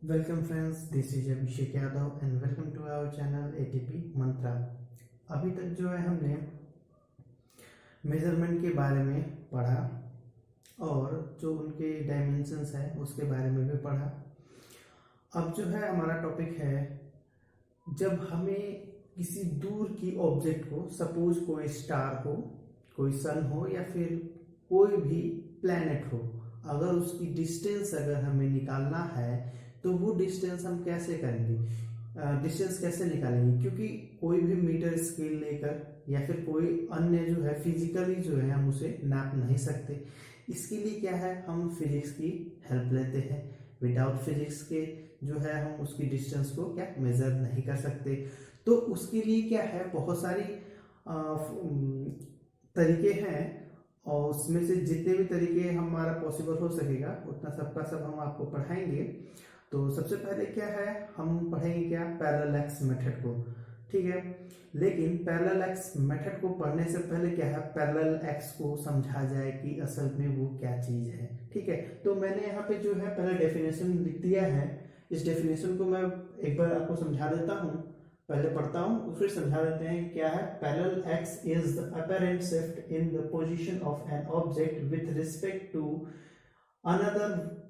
Welcome friends, this is Abhishek Yadav and welcome to our channel ATP Mantra. अभी तक जो है हमने मेजरमेंट के बारे में पढ़ा और जो उनके डायमेंशंस हैं उसके बारे में भी पढ़ा। अब जो है हमारा टॉपिक है, जब हमें किसी दूर की ऑब्जेक्ट को, सपोज कोई स्टार हो, कोई सन हो या फिर कोई भी प्लैनेट हो, अगर उसकी डिस्टेंस अगर हमें निकालना है तो वो डिस्टेंस हम कैसे करेंगे, डिस्टेंस कैसे निकालेंगे? क्योंकि कोई भी मीटर स्केल लेकर या फिर कोई अन्य जो है फिजिकली जो है हम उसे नाप नहीं सकते। इसके लिए क्या है, हम फिजिक्स की हेल्प लेते हैं। विदाउट फिजिक्स के जो है हम उसकी डिस्टेंस को क्या मेजर नहीं कर सकते। तो उसके लिए क्या है, बहुत सारी तरीके हैं और उसमें से जितने भी तरीके हमारा पॉसिबल हो सकेगा उतना सबका सब हम आपको पढ़ाएंगे। तो सबसे पहले क्या है, हम पढ़ेंगे क्या, पैरेलल एक्स मेथड को। ठीक है, लेकिन पैरेलल एक्स मेथड को पढ़ने से पहले क्या है, पैरेलल एक्स को समझा जाए कि असल में वो क्या चीज है। ठीक है, तो मैंने यहाँ पे जो है पहले डेफिनेशन लिख दिया है। इस डेफिनेशन को मैं एक बार आपको समझा देता हूँ, पहले पढ़ता हूँ फिर समझा देते हैं क्या है। Parallax is the apparent shift in the position of an object with respect to another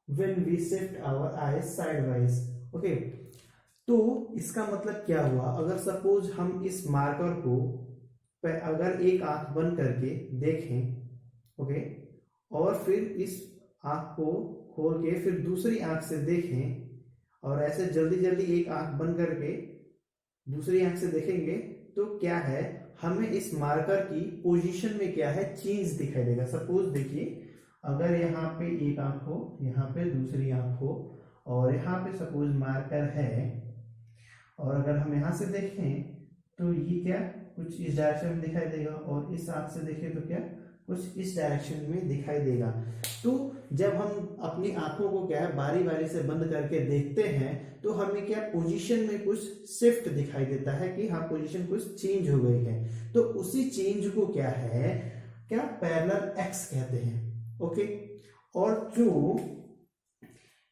when we shift our eyes sideways। Okay, तो इसका मतलब क्या हुआ, अगर सपोज हम इस मार्कर को अगर एक आंख बंद करके देखें, ओके, और फिर इस आंख को खोल के फिर दूसरी आंख से देखें और ऐसे जल्दी जल्दी एक आंख बंद करके दूसरी आंख से देखेंगे, तो क्या है, हमें इस मार्कर की पोजीशन में क्या है, चेंज दिखाई देगा। सपोज देखिए, अगर यहाँ पे एक आंख हो, यहाँ पे दूसरी आंख हो और यहाँ पे सपोज मार्कर है, और अगर हम यहाँ से देखें तो ये क्या कुछ इस डायरेक्शन में दिखाई देगा और इस आंख से देखें तो क्या कुछ इस डायरेक्शन में दिखाई देगा। तो जब हम अपनी आंखों को क्या है बारी बारी से बंद करके देखते हैं तो हमें क्या पोजीशन में कुछ शिफ्ट दिखाई देता है कि हाँ पोजीशन कुछ चेंज हो गई है। तो उसी चेंज को क्या है, क्या पैरेलल एक्स कहते हैं। ओके, और जो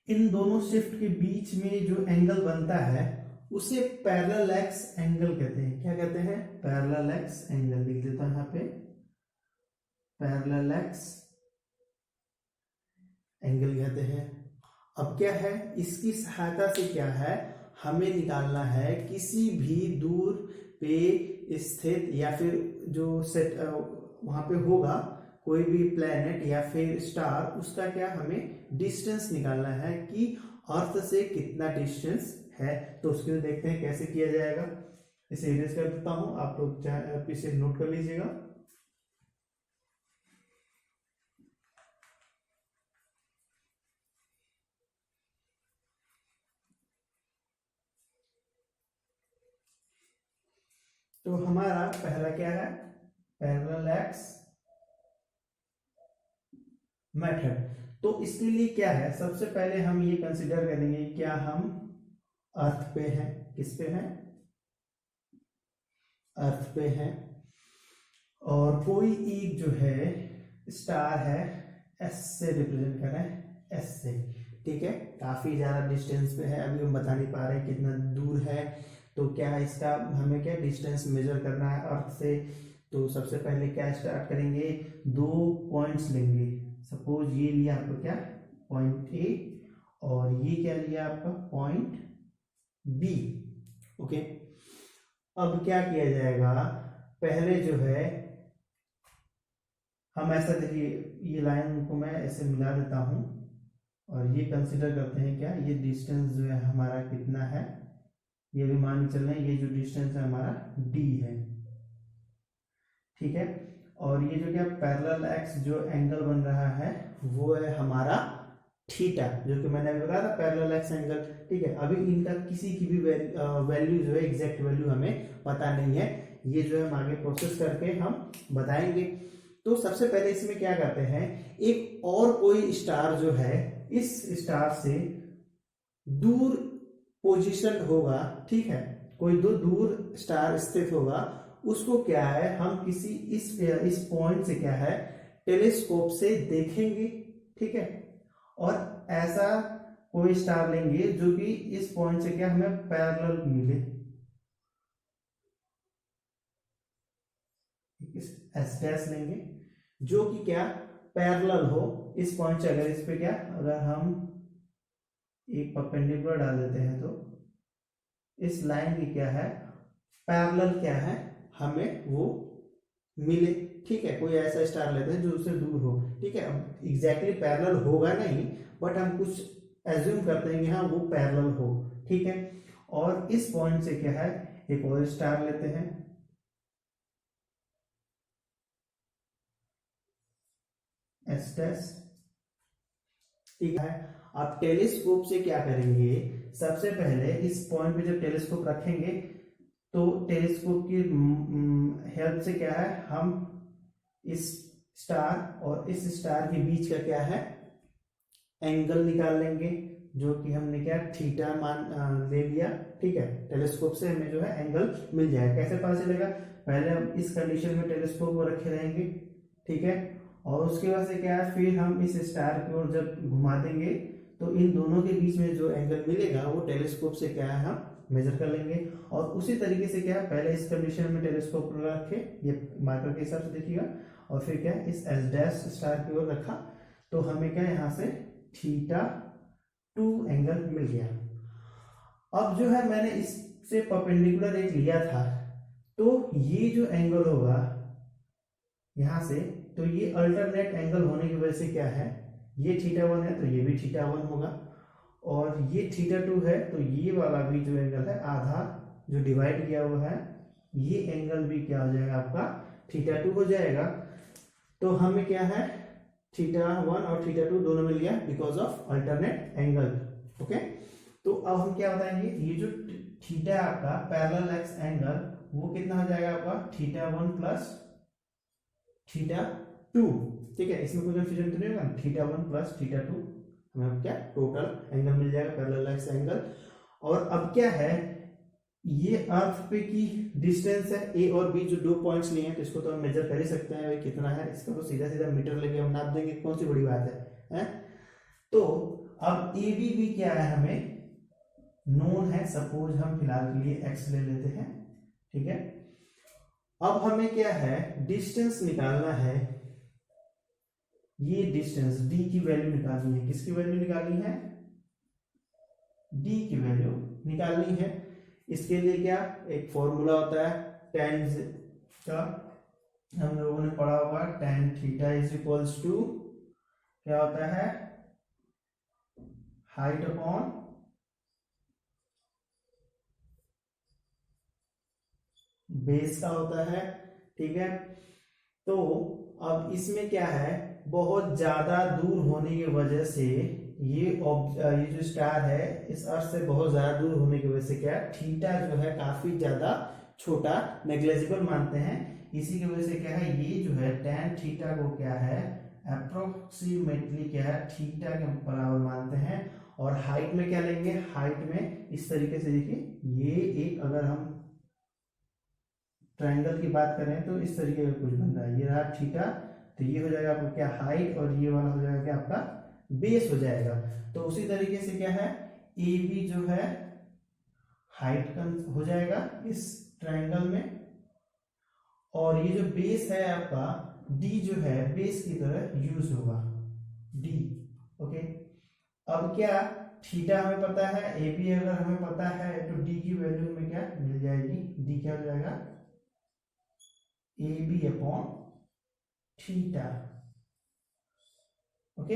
इन दोनों शिफ्ट के बीच में जो एंगल बनता है उसे पैरेलल एक्स एंगल कहते हैं। क्या कहते हैं, पैरेलल एक्स एंगल। लिख देता हूं यहाँ पे, पैरेलल एक्स एंगल कहते हैं। अब क्या है, इसकी सहायता से क्या है, हमें निकालना है किसी भी दूर पे स्थित या फिर जो सेट वहां पे होगा कोई भी प्लेनेट या फिर स्टार, उसका क्या हमें डिस्टेंस निकालना है कि अर्थ से कितना डिस्टेंस है। तो उसके लिए देखते हैं कैसे किया जाएगा। इसे इरेज कर देता हूं, आप लोग इसे नोट कर लीजिएगा। तो हमारा पहला क्या है, पैरेलल एक्स मेथड। तो इसके लिए क्या है, सबसे पहले हम ये कंसीडर करेंगे क्या हम अर्थ पे हैं। किस पे हैं, अर्थ पे हैं, और कोई एक जो है स्टार है, एस से रिप्रेजेंट कर रहे हैं, एस से। ठीक है, काफी ज्यादा डिस्टेंस पे है, अभी हम बता नहीं पा रहे हैं कितना दूर है। तो क्या है, इसका हमें क्या डिस्टेंस मेजर करना है अर्थ से। तो सबसे पहले क्या स्टार्ट करेंगे, दो पॉइंट्स लेंगे। सपोज ये लिया आपको क्या, पॉइंट ए, और ये क्या लिया आपका, पॉइंट बी। ओके, अब क्या किया जाएगा, पहले जो है हम ऐसा देखिए, ये लाइन को मैं ऐसे मिला देता हूं और ये कंसिडर करते हैं क्या, ये डिस्टेंस जो है हमारा कितना है, ये भी मान के चल रहे हैं, ये जो डिस्टेंस है हमारा डी है। ठीक है, और ये जो क्या पैरेलल एक्स जो एंगल बन रहा है वो है हमारा थीटा, जो कि मैंने अभी बताया था पैरेलल एक्स एंगल। ठीक है, अभी इनका किसी की भी वैल्यू जो है एग्जैक्ट वैल्यू हमें पता नहीं है, ये जो है हम आगे प्रोसेस करके हम बताएंगे। तो सबसे पहले इसमें क्या करते हैं, एक और कोई स्टार जो है इस स्टार से दूर पोजीशन होगा। ठीक है, कोई दो दूर स्टार स्थित होगा, उसको क्या है हम किसी इस पॉइंट से क्या है टेलीस्कोप से देखेंगे। ठीक है, और ऐसा कोई स्टार लेंगे जो कि इस पॉइंट से क्या हमें पैरेलल मिले, एस डैश लेंगे जो कि क्या पैरेलल हो इस पॉइंट से। अगर इस पे क्या, अगर हम एक परपेंडिकुलर डाल देते हैं तो इस लाइन की क्या है पैरेलल क्या है हमें वो मिले, ठीक है। कोई ऐसा स्टार लेते हैं जो उससे दूर हो, ठीक है। अब एग्जैक्टली पैरेलल होगा नहीं, बट हम कुछ एज्यूम करते हैं कि हाँ वो पैरेलल हो, ठीक है। और इस पॉइंट से क्या है एक और स्टार लेते हैं, एस डैश, ठीक है। आप टेलीस्कोप से क्या करेंगे, सबसे पहले इस पॉइंट पे जब टेलीस्कोप रखेंगे तो टेलीस्कोप की हेल्प से क्या है हम इस स्टार और इस स्टार के बीच का क्या है एंगल निकाल लेंगे, जो कि हमने क्या थीटा मान ले लिया, ठीक है। टेलीस्कोप से हमें जो है एंगल मिल जाएगा। कैसे पता चलेगा, पहले हम इस कंडीशन में टेलीस्कोप को रखे रहेंगे, ठीक है। और उसके बाद से क्या है फिर हम इस स्टार की ओर जब घुमा देंगे तो इन दोनों के बीच में जो एंगल मिलेगा वो टेलीस्कोप से क्या है हम मेजर कर लेंगे। और उसी तरीके से क्या है पहले इस कंडीशन में टेलीस्कोप रखे, ये मार्कर के हिसाब से देखिएगा, और फिर क्या इस एस डैश स्टार की ओर रखा तो हमें क्या यहाँ से थीटा 2 एंगल मिल गया। अब जो है मैंने इससे परपेंडिकुलर एक लिया था, तो ये जो एंगल होगा यहां से, तो ये अल्टरनेट एंगल होने की वजह से क्या है ये थीटा 1 है तो ये भी थीटा 1 होगा, और ये थीटा 2 है तो ये वाला भी जो एंगल है आधा जो डिवाइड किया हुआ है ये एंगल भी क्या हो जाएगा आपका थीटा 2 हो जाएगा। तो हमें क्या है थीटा 1 और थीटा 2 दोनों मिल गया because of alternate angle, okay. तो अब हम क्या बताएंगे, ये जो थीटा आपका पैरेलल एक्स एंगल वो कितना हो जाएगा आपका थीटा 1 प्लस थीटा 2, ठीक है। इसमें कोई कंफ्यूजन तो नहीं होगा, थीटा 1 प्लस थीटा 2 हमें क्या टोटल एंगल मिल जाएगा पैरेलल एक्स एंगल। और अब क्या है ये अर्थ पे की डिस्टेंस है ए और बी, जो 2 पॉइंट्स लिए हैं तो इसको तो हम मेजर कर ही सकते हैं भाई कितना है, इसका तो सीधा सीधा मीटर लेके हम नाप देंगे, कौन सी बड़ी बात है? तो अब ए बी भी क्या है हमें नोन है, सपोज हम फिलहाल के लिए एक्स ले लेते हैं, ठीक है। अब हमें क्या है डिस्टेंस निकालना है, ये डिस्टेंस डी की वैल्यू निकालनी है, किसकी वैल्यू निकालनी है डी की वैल्यू निकालनी है। इसके लिए क्या एक फॉर्मूला होता है tan का, हम लोगों ने पढ़ा हुआ tan theta is equals to क्या होता है हाइट अपॉन बेस का होता है, ठीक है। तो अब इसमें क्या है बहुत ज्यादा दूर होने की वजह से ये जो स्टार है इस अर्थ से बहुत ज्यादा दूर होने की वजह से क्या थीटा जो है काफी ज्यादा छोटा नेग्लेजिबल मानते हैं। इसी की वजह से क्या है ये जो है tan थीटा को क्या है अप्रोक्सीमेटली क्या है थीटा के बराबर मानते हैं। और हाइट में क्या लेंगे, हाइट में इस तरीके से देखिए ये एक अगर हम ट्रायंगल की बात करें तो इस तरीके का कुछ बन रहा है, ये रहा थीटा, तो ये हो जाएगा आपका क्या हाइट और ये वाला हो जाएगा क्या आपका बेस हो जाएगा। तो उसी तरीके से क्या है ए बी जो है हाइट हो जाएगा इस ट्रायंगल में, और ये जो बेस है आपका डी जो है बेस की तरह यूज होगा डी, ओके। अब क्या थीटा हमें पता है, ए बी अगर हमें पता है तो डी की वैल्यू में क्या मिल जाएगी, डी क्या हो जाएगा A B upon theta, okay.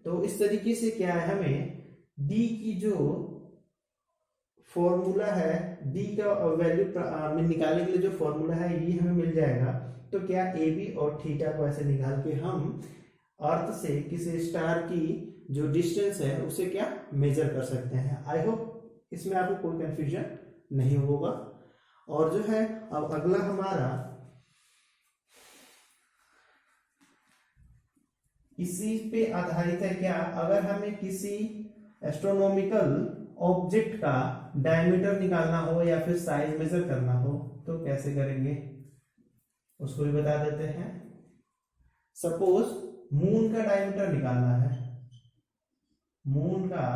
तो इस तरीके से क्या है हमें डी की जो फॉर्मूला है डी का वैल्यू निकालने के लिए जो फॉर्मूला है ये हमें मिल जाएगा। तो क्या ए बी और थीटा को ऐसे निकाल के हम अर्थ से किसी स्टार की जो डिस्टेंस है उसे क्या मेजर कर सकते हैं। आई होप इसमें आपको कोई कंफ्यूजन नहीं होगा। और जो है अब अगला हमारा इसी पे आधारित है क्या, अगर हमें किसी एस्ट्रोनॉमिकल ऑब्जेक्ट का डायमीटर निकालना हो या फिर साइज मेजर करना हो तो कैसे करेंगे उसको भी बता देते हैं। सपोज मून का डायमीटर निकालना है, मून का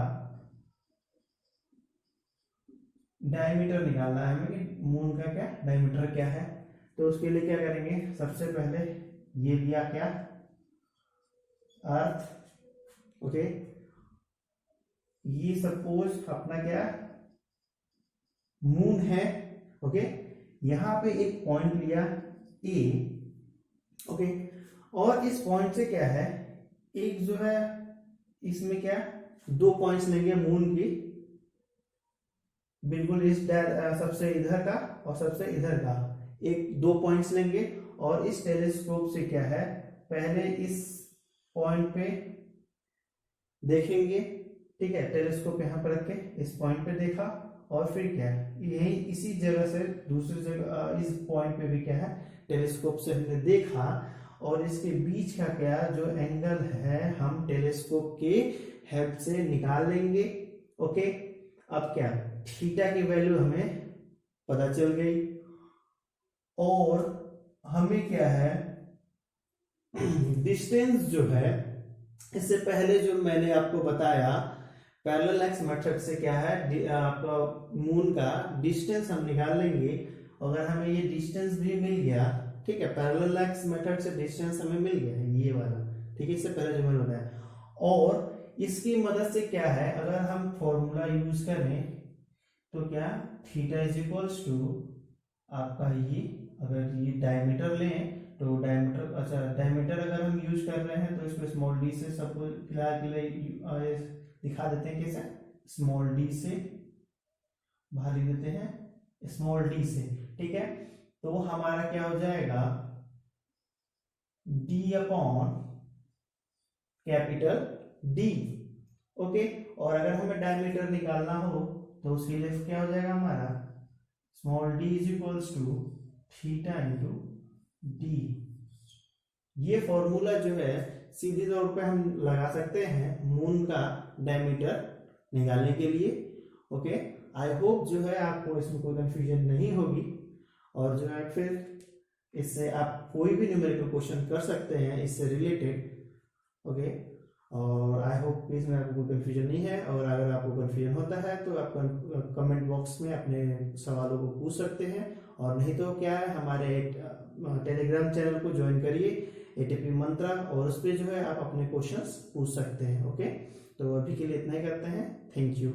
डायमीटर निकालना है हमें कि मून का क्या डायमीटर क्या है। तो उसके लिए क्या करेंगे, सबसे पहले ये लिया क्या अर्थ, ओके, ये सपोज अपना क्या मून है, ओके, यहां पे एक पॉइंट लिया ए, ओके, और इस पॉइंट से क्या है एक जो है इसमें क्या 2 पॉइंट्स लेंगे मून की, बिल्कुल इस सबसे इधर का और सबसे इधर का, एक 2 पॉइंट्स लेंगे और इस टेलीस्कोप से क्या है पहले इस पॉइंट पे देखेंगे, ठीक है, टेलीस्कोप यहाँ पर रख के इस पॉइंट पे देखा और फिर क्या यही इसी जगह से दूसरी जगह इस पॉइंट पे भी क्या है टेलीस्कोप से हमने देखा और इसके बीच का क्या जो एंगल है हम टेलीस्कोप के हेल्प से निकाल लेंगे, ओके। अब क्या थीटा की वैल्यू हमें पता चल गई और हमें क्या है डिस्टेंस जो है इससे पहले जो मैंने आपको बताया पैरेलल एक्स मेथड से क्या है आपका मून का डिस्टेंस हम निकाल लेंगे। अगर हमें ये डिस्टेंस भी मिल गया, ठीक है, पैरेलल एक्स मेथड से डिस्टेंस हमें मिल गया ये वाला, ठीक है, इससे पहले जो मैंने बताया, और इसकी मदद से क्या है अगर हम फॉर्मूला यूज करें तो क्या थीटा इज इक्वल्स टू आपका ये, अगर ये डायमीटर लें तो डायमीटर, अच्छा डायमीटर अगर हम यूज कर रहे हैं तो इसको स्मॉल डी से सब फिलहाल के लिए दिखा देते हैं कैसे, स्मॉल डी से बाहर लिख देते हैं स्मॉल डी से, ठीक है, तो हमारा क्या हो जाएगा D upon capital D, okay. और अगर हमें डायमीटर निकालना हो तो उसके लिए क्या हो जाएगा हमारा small D is equals to theta into D. ये फॉर्मूला जो है सीधे तौर पे हम लगा सकते हैं मून का डायमीटर निकालने के लिए, ओके। आई होप जो है आपको इसमें कोई कंफ्यूजन नहीं होगी और जो है फिर इससे आप कोई भी न्यूमेरिकल क्वेश्चन कर सकते हैं इससे रिलेटेड, ओके। और आई होप कि इसमें आपको कोई कंफ्यूजन नहीं है और अगर आपको कंफ्यूजन होता है तो आप कमेंट बॉक्स में अपने सवालों को पूछ सकते हैं और नहीं तो क्या है हमारे टेलीग्राम चैनल को ज्वाइन करिए एटीपी मंत्रा और उस पर जो है आप अपने क्वेश्चंस पूछ सकते हैं, ओके। तो अभी के लिए इतना ही करते हैं, थैंक यू।